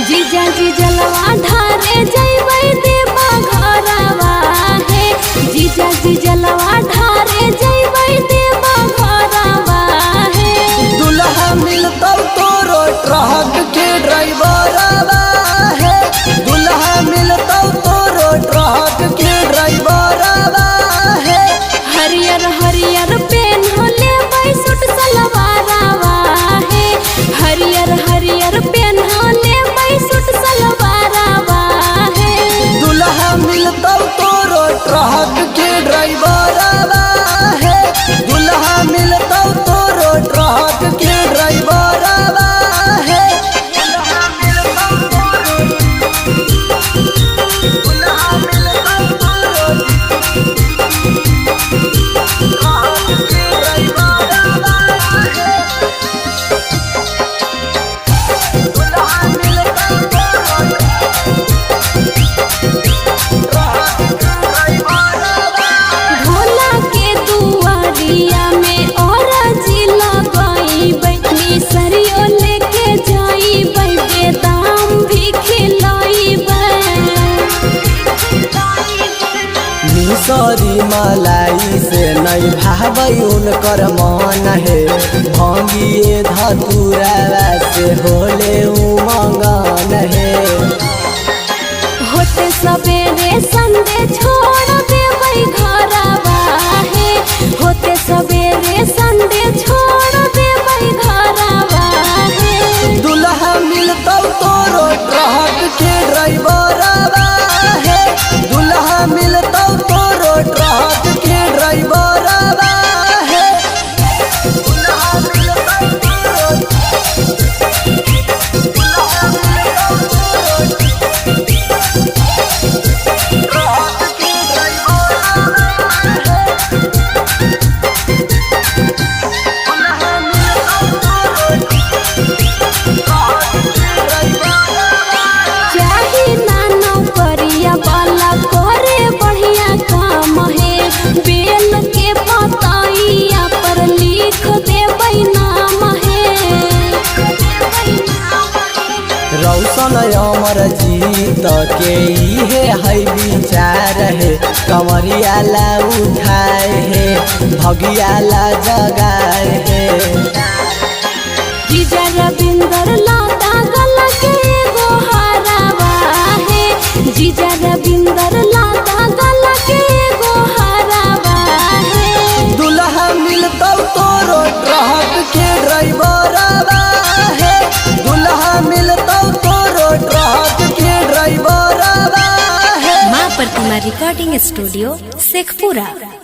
जीजा जी जलवा ढारे जइबै देवा घरवा हे। जीजा जी जलवा ढारे जइबै देवा घरवा हे। दुल्हा मिलतौ तोरो ट्रक के ड्राइवरवा है। दुल्हा मिलतौ तोरो ट्रक के ड्राइवरवा है। हरियर हरियर पेन हो लेबै सूट सलवारवा हे। हरियर हरियर पेन हो लेबै सूट सलवारवा हे। दुल्हा मिलतौ तोरो ट्रक के ड्राइवरवा है। दुल्हा मिलतौ तोरो ट्रक के ड्राइवरवा है। भोला के दुआरिया में औरजी लगइबै। निसरियो लेके जइबै बेदाम भी खिलइबै। मिसरी मलाई से नहीं भावै उनकर मन है। भंगिए धतुरा से होले उमंगन है। होते सवेरे संडे छोड़ देबै घरवा हे। होते सवेरे संडे छोड़ देबै घरवा हे। दुल्हा मिलतौ तोरो ट्रक के ड्राइवरवा है। दुल्हा मिलतौ तोरो ट्रक के ड्राइवरवा है। दुल्हा मिलतौ तोरो चाही ना नौकरिया वाला करे बढ़िया काम है। बेल के पतइया पर लिख देबै नाम है। रौशन अमर जीत के इहे है विचार है। कंवरिया ला उठाए है, भगिया ला जगाए है। जीजा रविंदर लाता गला के एगो हरावा हे। जीजा रविंदर लाता गला के एगो हरावा हे। दुल्हा मिलतौ तोरो ट्रक के ड्राइवरवा है। दुल्हा मिलतौ तोरो ट्रक के ड्राइवरवा है। माँ प्रतिमा रिकॉर्डिंग स्टूडियो शेखपुरा।